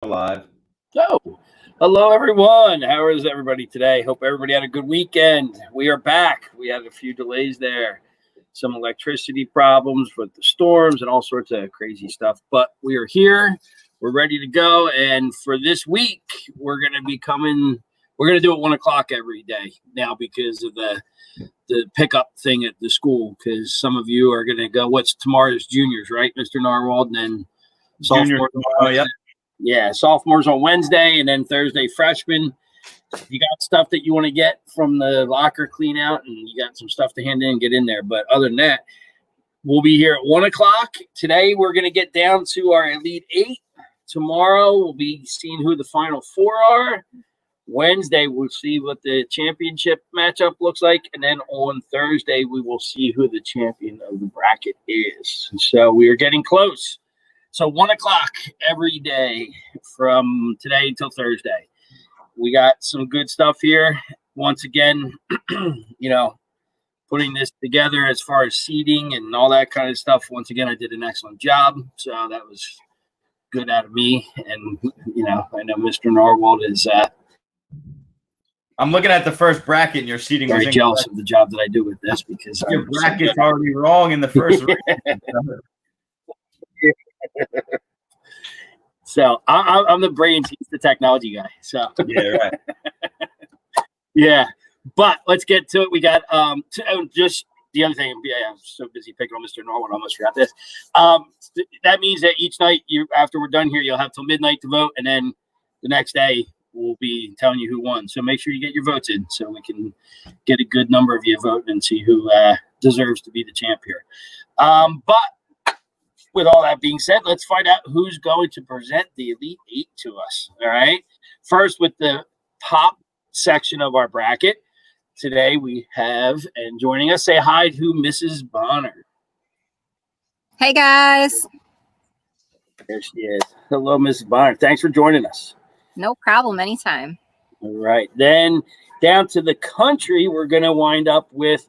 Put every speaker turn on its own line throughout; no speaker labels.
Live.
So, hello everyone. How is everybody today? Hope everybody had a good weekend. We are back. We had a few delays there, some electricity problems with the storms and all sorts of crazy stuff. But we are here. We're ready to go. And for this week, we're going to be coming. We're going to do it 1 o'clock every day now because of the pickup thing at the school. Because some of you are going to go. What's tomorrow's juniors, right, Mr. Narwhal? And then sophomores.
Yep.
Yeah, sophomores on Wednesday, and then Thursday freshmen. You got stuff that you want to get from the locker clean out, and you got some stuff to hand in and get in there. But other than that, we'll be here at 1 o'clock. Today, we're going to get down to our Elite Eight. Tomorrow, we'll be seeing who the Final Four are. Wednesday, we'll see what the championship matchup looks like. And then on Thursday, we will see who the champion of the bracket is. So we are getting close. So 1 o'clock every day from today until Thursday. We got some good stuff here. Once again, putting this together as far as seating and all that kind of stuff. Once again, I did an excellent job. So that was good out of me. And, I know Mr. Narwhal is
I'm looking at the first bracket and your seating.
Very jealous of the job that I do with this because
your bracket's already wrong in the first round.
So I'm the brains, he's the technology guy. So
yeah, right.
Yeah, but let's get to it. We got just the other thing. Yeah, I'm so busy picking on Mr. Norwood, I almost forgot this. That means that each night after we're done here, you'll have till midnight to vote, and then the next day we'll be telling you who won. So make sure you get your votes in so we can get a good number of you voting and see who deserves to be the champ here. But with all that being said, let's find out who's going to present the Elite Eight to us. All right. First, with the pop section of our bracket, today we have, and joining us, say hi to Mrs. Bonner.
Hey, guys.
There she is. Hello, Mrs. Bonner. Thanks for joining us.
No problem. Anytime.
All right. Then down to the country, we're going to wind up with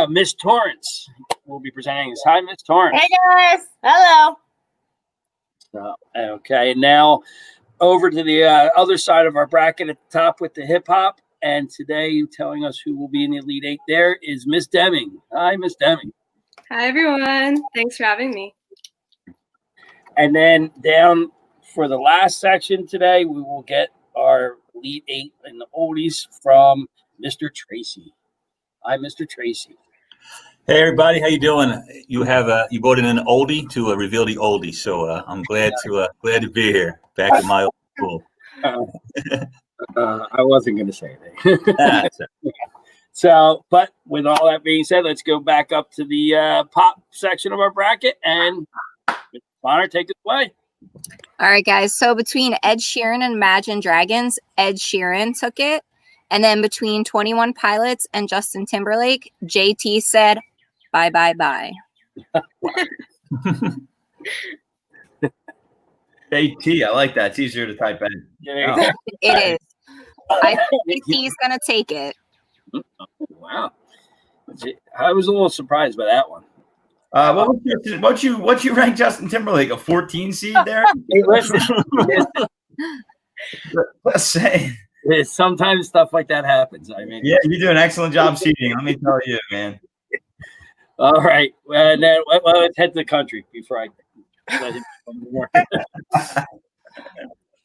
Miss Torrance. We'll be presenting us. Hi, Miss Torrance.
Hey, guys. Hello.
Okay. And now over to the other side of our bracket at the top with the hip hop. And today, telling us who will be in the Elite Eight there is Miss Deming. Hi, Miss Deming.
Hi, everyone. Thanks for having me.
And then down for the last section today, we will get our Elite Eight in the oldies from Mr. Tracy. Hi, Mr. Tracy.
Hey everybody, how you doing? You voted in an oldie to reveal the oldie, so I'm glad to be here back at my old school.
I wasn't going to say anything. So, but with all that being said, let's go back up to the pop section of our bracket, and Bonner, take it away.
All right, guys. So between Ed Sheeran and Imagine Dragons, Ed Sheeran took it. And then between 21 Pilots and Justin Timberlake, JT said, bye, bye, bye.
JT, I like that. It's easier to type in.
It is. I think he's going to take it.
Wow. I was a little surprised by that one.
What you rank Justin Timberlake, a 14 seed there?
Hey, listen.
Let's say.
Sometimes stuff like that happens. I mean,
yeah, you do an excellent job seeding. Let me tell you, man.
All right. Now, let's head to the country before I let him come more.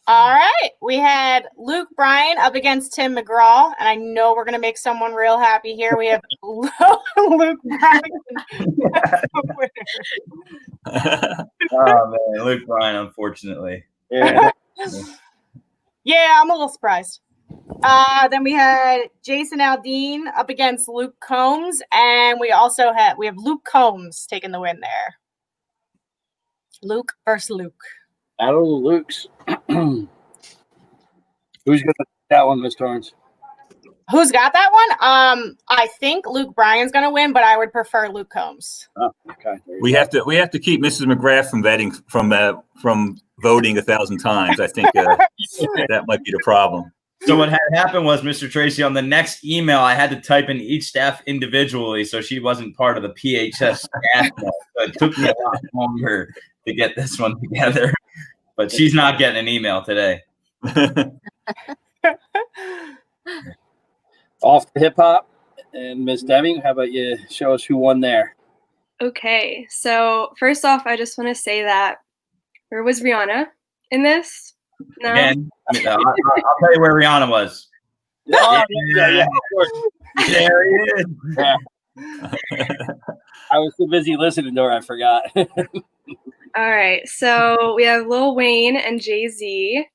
All right. We had Luke Bryan up against Tim McGraw, and I know we're going to make someone real happy here. We have Luke Bryan.
Oh, man. Luke Bryan, unfortunately.
Yeah.
Yeah, I'm a little surprised. Then we had Jason Aldean up against Luke Combs, and we have Luke Combs taking the win there. Luke versus Luke.
Battle of the Lukes. Who's going to take that one, Miss Torrance?
Who's got that one? I think Luke Bryan's going to win, but I would prefer Luke Combs.
Oh, okay.
We have to keep Mrs. McGrath from voting 1,000 times. I think that might be the problem.
So what had happened was, Mr. Tracy, on the next email, I had to type in each staff individually, so she wasn't part of the PHS staff. So it took me a lot longer to get this one together. but she's not getting an email today.
Off to hip hop. And Ms. Deming, how about you show us who won there?
Okay, so first off, I just want to say that where was Rihanna in this? No.
Again, I'll tell you where Rihanna was.
Oh, yeah, of course.
There he is.
I was too busy listening to her, I forgot.
All right, so we have Lil Wayne and Jay-Z.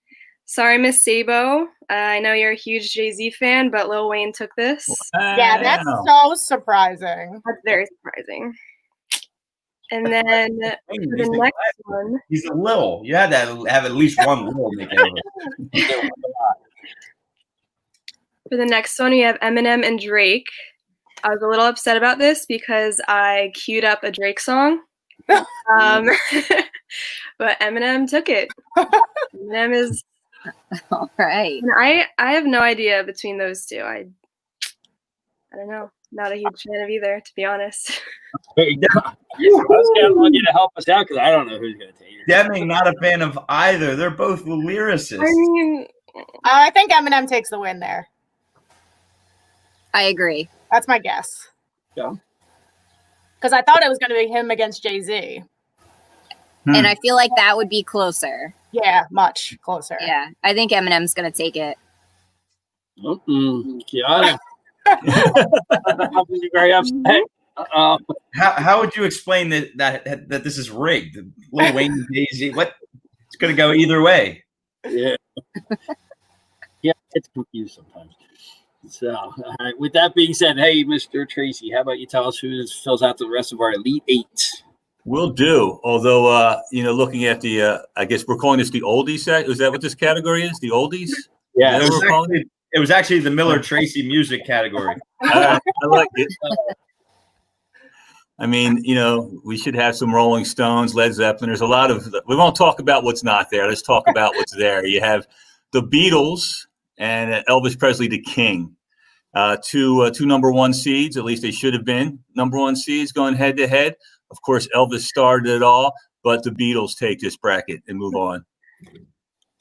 Sorry, Miss Sabo. I know you're a huge Jay-Z fan, but Lil Wayne took this.
Yeah, that's so surprising.
That's very surprising. And then for the next one,
He's a Lil. You had to have at least one Lil make it.
for the next one, we have Eminem and Drake. I was a little upset about this because I queued up a Drake song. But Eminem took it. Eminem is.
All right.
And I have no idea between those two. I don't know. Not a huge fan of either, to be honest.
There you go. I was going to want you to help us out because I don't know who's going to take it.
Deming, not a fan of either. They're both lyricists.
I mean,
I think Eminem takes the win there.
I agree.
That's my guess.
Yeah.
Because I thought it was going to be him against Jay-Z.
And I feel like that would be closer.
Yeah, much closer.
Yeah. I think Eminem's going to take it.
Kiana. I'm very upset.
How would you explain that this is rigged? Lil Wayne and Jay-Z. What? It's going to go either way.
Yeah. Yeah, it's confused sometimes. So, all right. With that being said, hey, Mr. Tracy, how about you tell us who fills out the rest of our Elite Eight?
Will do. Although, looking at the, I guess we're calling this the oldies set. Is that what this category is? The oldies?
Yeah.
Is that what we're calling it?
It was actually the Miller Tracy music category.
I like it. I mean, we should have some Rolling Stones, Led Zeppelin. There's a lot of. We won't talk about what's not there. Let's talk about what's there. You have the Beatles and Elvis Presley, the King. Two number one seeds. At least they should have been number one seeds going head to head. Of course, Elvis started it all, but the Beatles take this bracket and move on.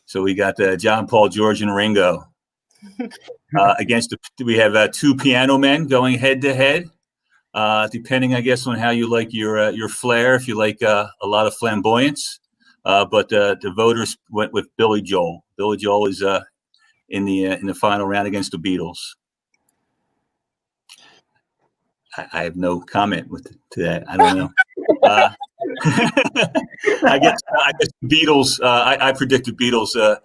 So we got John, Paul, George, and Ringo. We have two piano men going head to head, depending, I guess, on how you like your flair. If you like a lot of flamboyance, but the voters went with Billy Joel. Billy Joel is in the final round against the Beatles. I have no comment to that. I don't know. I guess Beatles. I predicted Beatles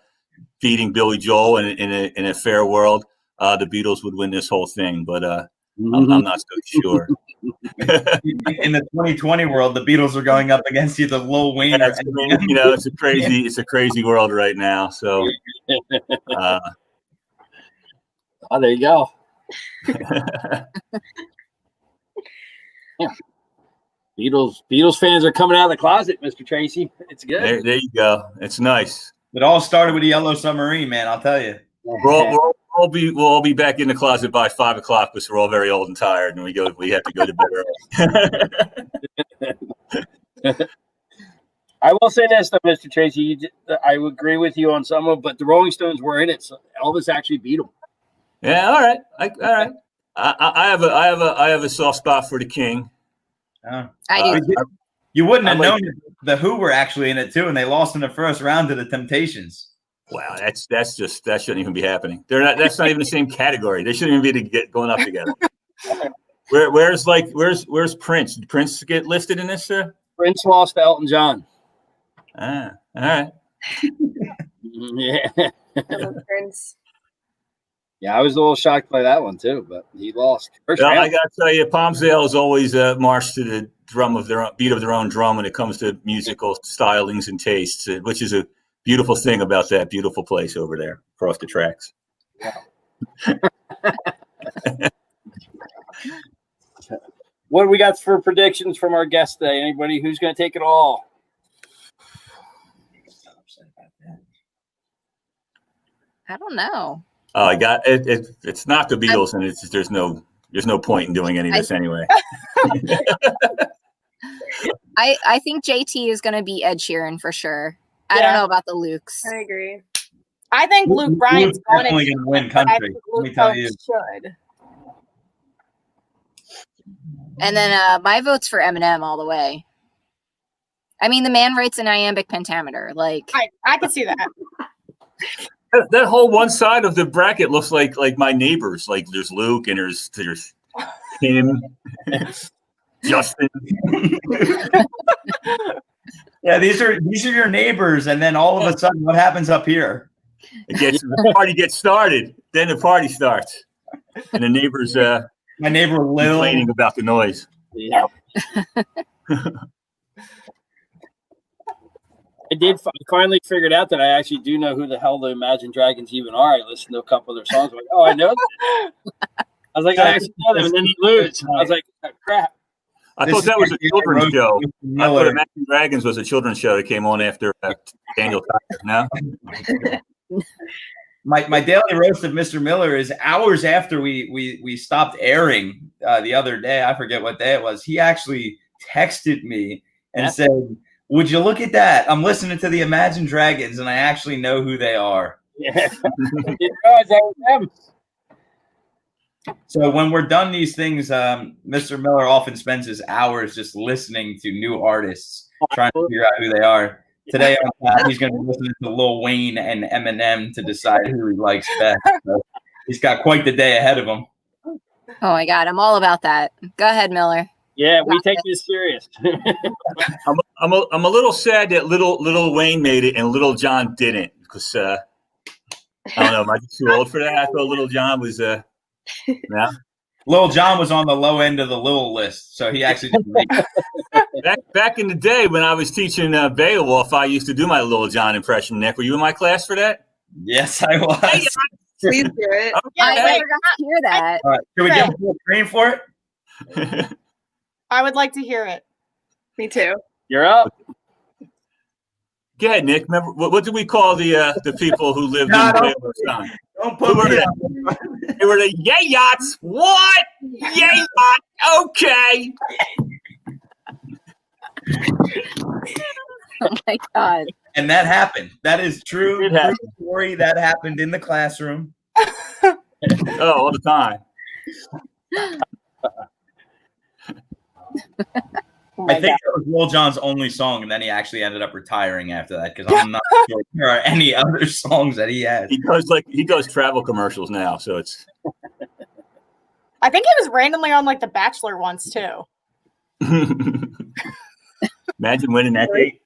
beating Billy Joel in a fair world. The Beatles would win this whole thing, but I'm not so sure.
In the 2020 world, the Beatles are going up against either Lil Wayne or
it's a crazy world right now. So,
there you go. Yeah. Beatles fans are coming out of the closet, Mr. Tracy. It's good.
There you go. It's nice.
It all started with the Yellow Submarine, man. I'll tell you.
We'll all be back in the closet by 5 o'clock because we're all very old and tired, and we have to go to bed early.
I will say this, though, Mr. Tracy. I would agree with you on some of, but the Rolling Stones were in it, so Elvis actually beat them.
Yeah, all right, all right. I have a soft spot for the King.
I do.
You wouldn't have known the Who were actually in it too, and they lost in the first round to the Temptations.
Wow, that shouldn't even be happening. That's not even the same category. They shouldn't even be going up together. Where's Prince? Did Prince get listed in this?
Prince lost to Elton John.
All right.
Yeah.
Prince.
Yeah, I was a little shocked by that one too, but he lost.
I got to tell you, Palmsdale has always marched to the beat of their own drum when it comes to musical stylings and tastes, which is a beautiful thing about that beautiful place over there across the tracks.
Yeah. What do we got for predictions from our guest today? Anybody who's going to take it all?
I don't know.
Oh, I got it. It's not the Beatles, and there's no point in doing any of this anyway.
I think JT is going to be Ed Sheeran for sure. I
Yeah.
don't know about the Lukes.
I agree.
I think Luke Bryan's
Luke's
going
definitely
to
gonna win
but I
country.
think
Let me
Luke
tell
Combs
you.
should.
And then my vote's for Eminem all the way. I mean, the man writes an iambic pentameter. Like,
I can see that.
That whole one side of the bracket looks like my neighbors. Like there's Luke and there's Tim, Justin.
Yeah, these are your neighbors, and then all of a sudden, what happens up here?
The party gets started, then the party starts, and the neighbors
My neighbor Lil.
complaining about the noise.
Yeah. I did finally figured out that I actually do know who the hell the Imagine Dragons even are. I listened to a couple of their songs. I'm like, oh, I know that. I was like, I actually know them, and then you lose. I was like, oh, crap.
I
This
thought
is
that was a
my
children's
roast
show.
with
I
Miller.
thought Imagine Dragons was a children's show that came on after Daniel Tiger. No,
My daily roast of Mr. Miller is hours after we stopped airing the other day. I forget what day it was. He actually texted me and said, "Would you look at that? I'm listening to the Imagine Dragons, and I actually know who they are."
Yeah. I didn't realize that was them.
So when we're done these things, Mr. Miller often spends his hours just listening to new artists, trying to figure out who they are. Today, he's going to be listening to Lil Wayne and Eminem to decide who he likes best. So he's got quite the day ahead of him.
oh my God, I'm all about that. Go ahead, Miller.
Yeah, we take this serious.
I'm a little sad that little Wayne made it and Little John didn't, because I don't know, am I too old for that? I thought Little John was no.
Lil Jon was on the low end of the Lil list, so he actually didn't make it.
Back in the day when I was teaching Beowulf, I used to do my Little John impression. Nick, were you in my class for that?
Yes, I was.
Please do it.
Yeah,
I
wait,
never got to hear that.
All right, can we give him full screen for it?
I would like to hear it.
Me too.
You're up.
Go ahead, Nick. Remember what did we call the people who lived
No,
in
don't-
Beowulf's time?
Don't put me on.
They were the yay yachts. What? Yay yacht. Okay.
Oh my God.
And that happened. That is true.
It happened.
True story. That happened in the classroom.
Oh, all the time.
Oh
I
my
think
God.
that was Lil Jon's only song, and then he actually ended up retiring after that because I'm not sure there are any other songs that he has.
He does travel commercials now, so it's
I think he was randomly on like The Bachelor once too.
imagine winning that date.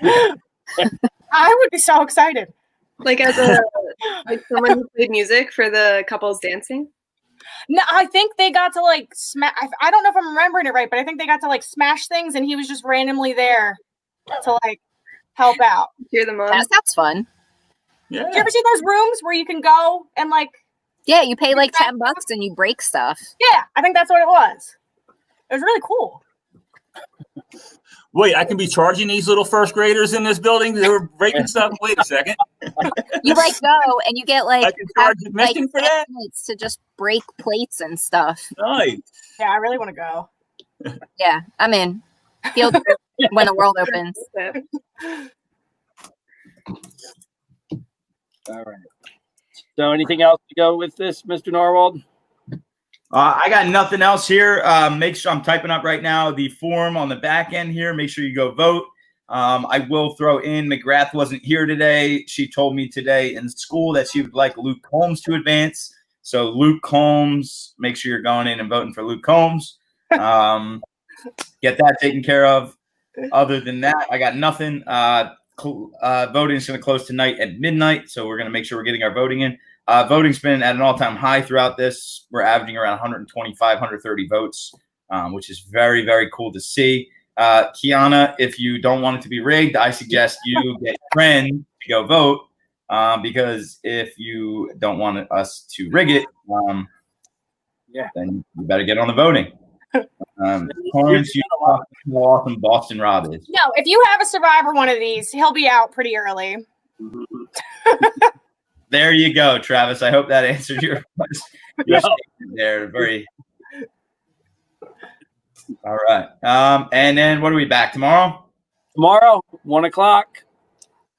I would be so excited.
Like as like someone who played music for the couples dancing.
No, I think they got to like smash. I don't know if I'm remembering it right, but I think they got to like smash things, and he was just randomly there to like help out.
Cheer them on.
That sounds fun.
Yeah.
Did you ever see those rooms where you can go and like?
Yeah, you pay like $10 and you break stuff.
Yeah, I think that's what it was. It was really cool.
Wait, I can be charging these little first graders in this building? They were breaking stuff. Wait a second.
You like go and you get like
I can charge
like
admission for that?
minutes to just break plates and stuff.
Nice.
Yeah, I really want to go.
Yeah, I'm in. Field trip when the world opens.
All right. So anything else to go with this, Mr. Norwald?
I got nothing else here. Make sure I'm typing up right now the form on the back end here. Make sure you go vote. I will throw in McGrath wasn't here today. She told me today in school that she would like Luke Combs to advance. So Luke Combs, make sure you're going in and voting for Luke Combs. Get that taken care of. Other than that, I got nothing. Voting is going to close tonight at midnight, so we're going to make sure we're getting our voting in. Voting's been at an all-time high throughout this. We're averaging around 125, 130 votes, which is very, very cool to see. Kiana, if you don't want it to be rigged, I suggest you get your friend to go vote, because if you don't want us to rig it, then you better get on the voting. Clarence, you know how awesome Boston Rob is.
No, if you have a Survivor one of these, he'll be out pretty early.
There you go, Travis. I hope that answered your question. They're very all right. And then what are we back tomorrow?
Tomorrow, 1:00.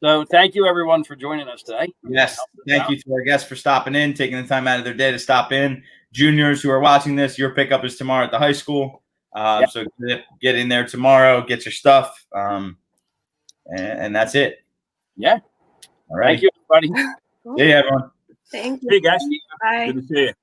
So thank you everyone for joining us today.
Yes. Thank you to our guests for stopping in, taking the time out of their day to stop in. Juniors who are watching this, your pickup is tomorrow at the high school. So get in there tomorrow, get your stuff. And that's it.
Yeah.
All right.
Thank you, everybody.
See you, everyone.
Thank you.
Hey guys,
Bye.
good to see you.